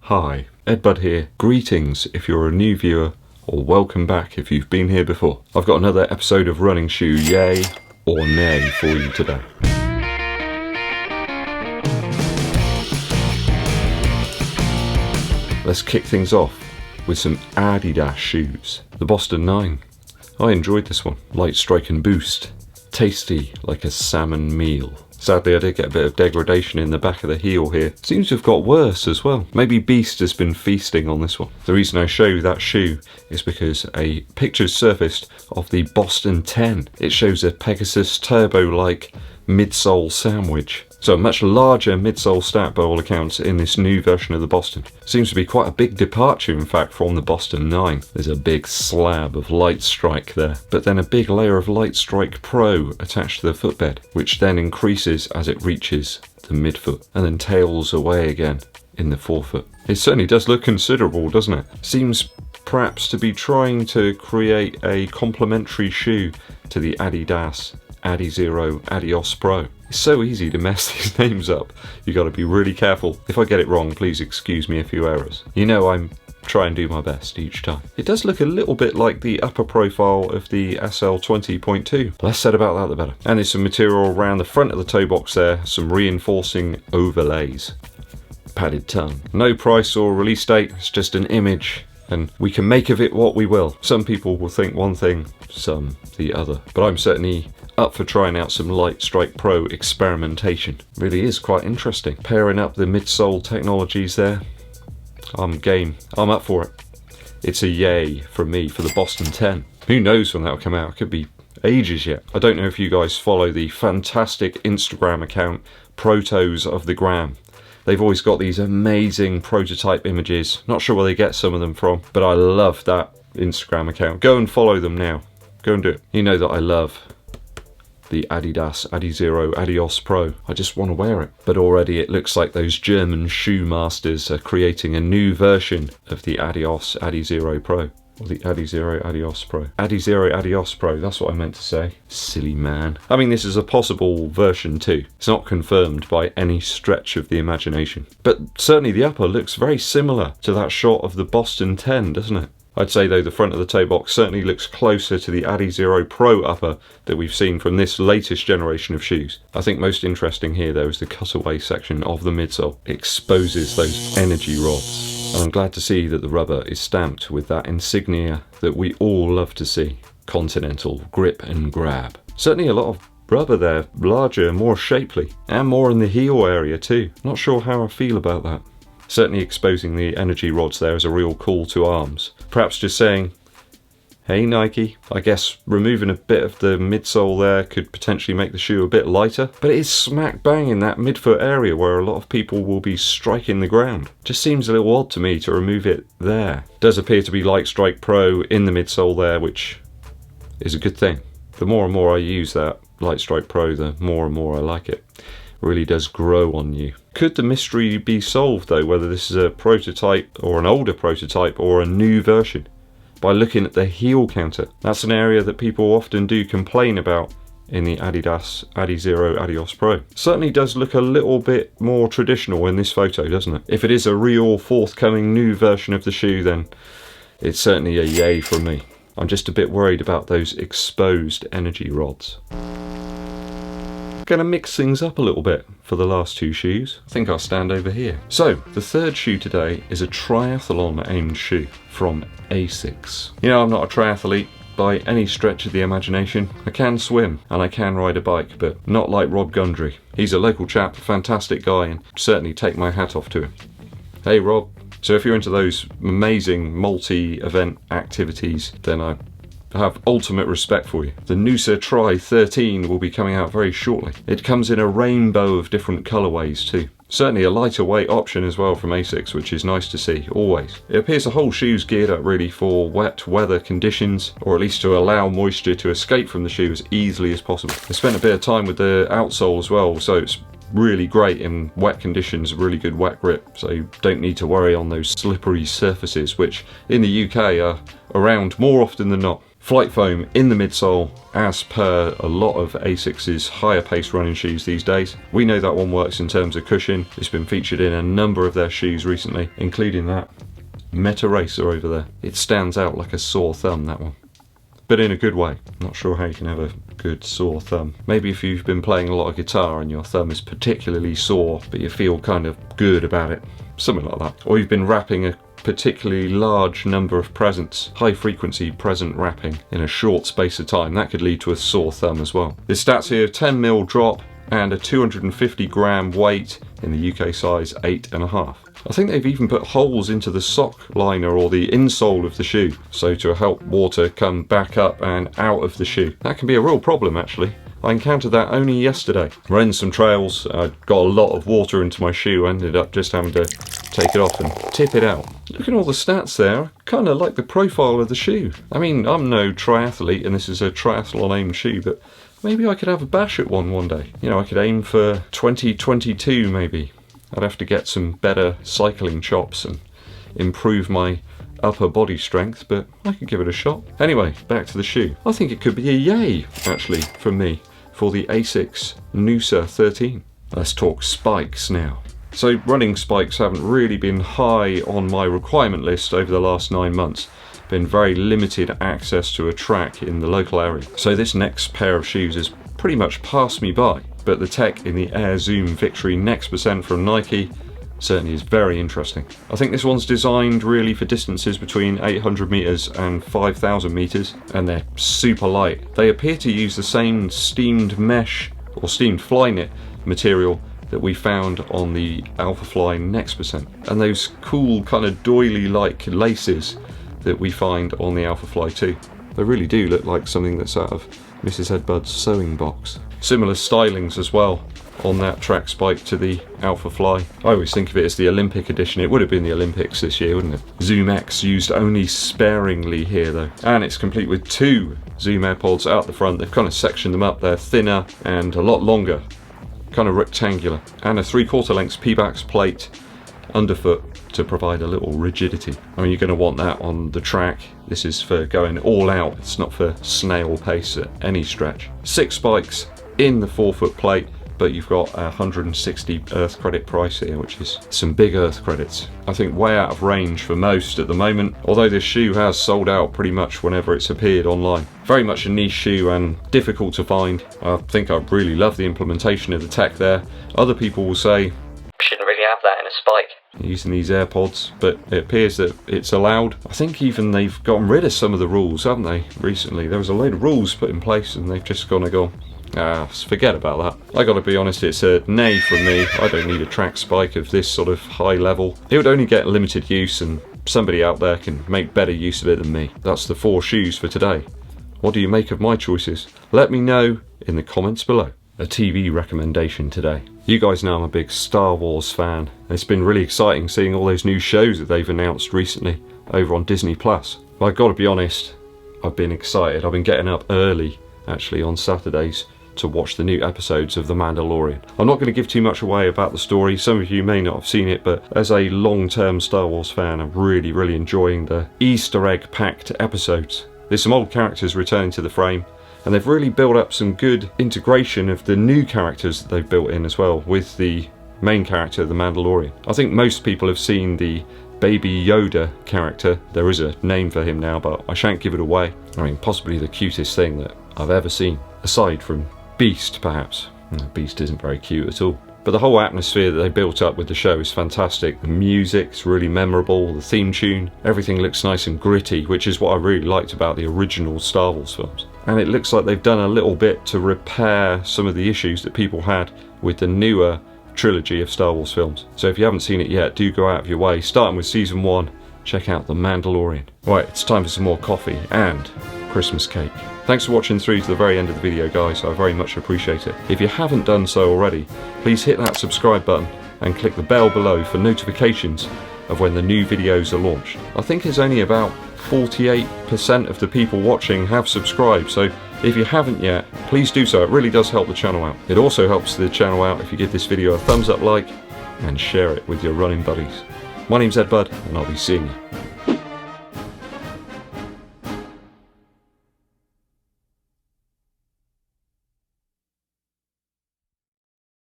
Hi, EDDBUD here. Greetings if you're a new viewer, or welcome back if you've been here before. I've got another episode of Running Shoe Yay or Nay for you today. Let's kick things off with some Adidas shoes. The Boston 9. I enjoyed this one. Light strike and boost. Tasty like a salmon meal. Sadly, I did get a bit of degradation in the back of the heel here. Seems to have got worse as well. Maybe Beast has been feasting on this one. The reason I show you that shoe is because a picture's surfaced of the Boston 10. It shows a Pegasus Turbo-like midsole sandwich. So a much larger midsole stack by all accounts in this new version of the Boston. Seems to be quite a big departure in fact from the Boston 9. There's a big slab of Light Strike there, but then a big layer of Light Strike Pro attached to the footbed, which then increases as it reaches the midfoot and then tails away again in the forefoot. It certainly does look considerable, doesn't it? Seems perhaps to be trying to create a complementary shoe to the Adidas Adizero Adios Pro. It's so easy to mess these names up. You got to be really careful. If I get it wrong, please excuse me a few errors. You know I'm trying to do my best each time. It does look a little bit like the upper profile of the SL20.2. Less said about that the better. And there's some material around the front of the toe box there, some reinforcing overlays. Padded tongue. No price or release date, it's just an image. And we can make of it what we will. Some people will think one thing, some the other. But I'm certainly up for trying out some Light Strike Pro experimentation. Really is quite interesting. Pairing up the midsole technologies there. I'm game. I'm up for it. It's a yay from me for the Boston 10. Who knows when that'll come out? It could be ages yet. I don't know if you guys follow the fantastic Instagram account Protos of the Gram. They've always got these amazing prototype images. Not sure where they get some of them from, but I love that Instagram account. Go and follow them now. Go and do it. You know that I love the Adidas Adizero Adios Pro. I just want to wear it. But already it looks like those German shoe masters are creating a new version of the Adidas Adizero Pro. Or the Adizero Adios Pro. Adizero Adios Pro, that's what I meant to say. Silly man. I mean, this is a possible version too. It's not confirmed by any stretch of the imagination. But certainly the upper looks very similar to that shot of the Boston 10, doesn't it? I'd say though the front of the toe box certainly looks closer to the Adizero Pro upper that we've seen from this latest generation of shoes. I think most interesting here though is the cutaway section of the midsole. It exposes those energy rods. And I'm glad to see that the rubber is stamped with that insignia that we all love to see. Continental grip and grab. Certainly a lot of rubber there, larger, more shapely, and more in the heel area too. Not sure how I feel about that. Certainly exposing the energy rods there is a real call to arms. Perhaps just saying, hey Nike, I guess removing a bit of the midsole there could potentially make the shoe a bit lighter, but it is smack bang in that midfoot area where a lot of people will be striking the ground. Just seems a little odd to me to remove it there. Does appear to be Light Strike Pro in the midsole there, which is a good thing. The more and more I use that Light Strike Pro, the more and more I like it. Really does grow on you. Could the mystery be solved though, whether this is a prototype or an older prototype or a new version? By looking at the heel counter. That's an area that people often do complain about in the Adidas Adizero Adios Pro. Certainly does look a little bit more traditional in this photo, doesn't it? If it is a real forthcoming new version of the shoe, then it's certainly a yay from me. I'm just a bit worried about those exposed energy rods. Going to mix things up a little bit for the last two shoes. I think I'll stand over here. So the third shoe today is a triathlon aimed shoe from Asics. You know, I'm not a triathlete by any stretch of the imagination. I can swim and I can ride a bike, but not like Rob Gundry. He's a local chap, a fantastic guy, and certainly take my hat off to him. Hey Rob. So if you're into those amazing multi-event activities, then I have ultimate respect for you. The Noosa Tri 13 will be coming out very shortly. It comes in a rainbow of different colourways too. Certainly a lighter weight option as well from Asics, which is nice to see, always. It appears the whole shoe's geared up really for wet weather conditions, or at least to allow moisture to escape from the shoe as easily as possible. I spent a bit of time with the outsole as well, so it's really great in wet conditions, really good wet grip, so you don't need to worry on those slippery surfaces, which in the UK are around more often than not. Flight foam in the midsole, as per a lot of Asics' higher pace running shoes these days. We know that one works in terms of cushion. It's been featured in a number of their shoes recently, including that Meta Racer over there. It stands out like a sore thumb, that one. But in a good way. Not sure how you can have a good sore thumb. Maybe if you've been playing a lot of guitar and your thumb is particularly sore, but you feel kind of good about it. Something like that. Or you've been wrapping a particularly large number of presents, high frequency present wrapping in a short space of time. That could lead to a sore thumb as well. The stats here, 10mm drop and a 250 gram weight in the UK size 8.5. I think they've even put holes into the sock liner or the insole of the shoe, so to help water come back up and out of the shoe. That can be a real problem actually. I encountered that only yesterday. Ran some trails, I got a lot of water into my shoe, ended up just having to take it off and tip it out. Look at all the stats there, I kind of like the profile of the shoe. I mean, I'm no triathlete and this is a triathlon aimed shoe, but maybe I could have a bash at one day. You know, I could aim for 2022 maybe. I'd have to get some better cycling chops and improve my upper body strength, but I could give it a shot. Anyway, back to the shoe. I think it could be a yay, actually, from me, for the Asics Noosa 13. Let's talk spikes now. So running spikes haven't really been high on my requirement list over the last 9 months. Been very limited access to a track in the local area. So this next pair of shoes has pretty much passed me by. But the tech in the Air Zoom Victory Next Percent from Nike certainly is very interesting. I think this one's designed really for distances between 800 meters and 5,000 meters, and they're super light. They appear to use the same steamed mesh or steamed fly knit material that we found on the Alphafly Next Percent, and those cool kind of doily-like laces that we find on the Alphafly 2. They really do look like something that's out of Mrs. EDDBUD's sewing box. Similar stylings as well on that track spike to the Alphafly. I always think of it as the Olympic edition. It would have been the Olympics this year, wouldn't it? Zoom X used only sparingly here though. And it's complete with 2 Zoom AirPods out the front. They've kind of sectioned them up. They're thinner and a lot longer, kind of rectangular. And a 3/4 length P-Bax plate underfoot to provide a little rigidity. I mean, you're going to want that on the track. This is for going all out. It's not for snail pace at any stretch. 6 spikes in the 4-foot plate, but you've got a 160 earth credit price here, which is some big earth credits. I think way out of range for most at the moment, although this shoe has sold out pretty much whenever it's appeared online. Very much a niche shoe and difficult to find. I think I really love the implementation of the tech there. Other people will say, shouldn't really have that in a spike, using these AirPods, but it appears that it's allowed. I think even they've gotten rid of some of the rules, haven't they, recently? There was a load of rules put in place and they've just gone, forget about that. I gotta be honest, it's a nay from me. I don't need a track spike of this sort of high level. It would only get limited use and somebody out there can make better use of it than me. That's the 4 shoes for today. What do you make of my choices? Let me know in the comments below. A TV recommendation today. You guys know I'm a big Star Wars fan. It's been really exciting seeing all those new shows that they've announced recently over on Disney+. But I've got to be honest, I've been excited. I've been getting up early, actually, on Saturdays to watch the new episodes of The Mandalorian. I'm not going to give too much away about the story. Some of you may not have seen it, but as a long-term Star Wars fan, I'm really enjoying the Easter egg-packed episodes. There's some old characters returning to the frame, and they've really built up some good integration of the new characters that they've built in as well with the main character, the Mandalorian. I think most people have seen the Baby Yoda character. There is a name for him now, but I shan't give it away. I mean, possibly the cutest thing that I've ever seen, aside from Beast, perhaps. Beast isn't very cute at all. But the whole atmosphere that they built up with the show is fantastic. The music's really memorable, the theme tune, everything looks nice and gritty, which is what I really liked about the original Star Wars films. And it looks like they've done a little bit to repair some of the issues that people had with the newer trilogy of Star Wars films. So if you haven't seen it yet, do go out of your way, starting with season 1, check out The Mandalorian. Right, it's time for some more coffee and Christmas cake. Thanks for watching through to the very end of the video, guys. I very much appreciate it. If you haven't done so already, please hit that subscribe button and click the bell below for notifications of when the new videos are launched. I think it's only about 48% of the people watching have subscribed, so if you haven't yet, please do so. It really does help the channel out. It also helps the channel out if you give this video a thumbs up like and share it with your running buddies. My name's EDDBUD, and I'll be seeing you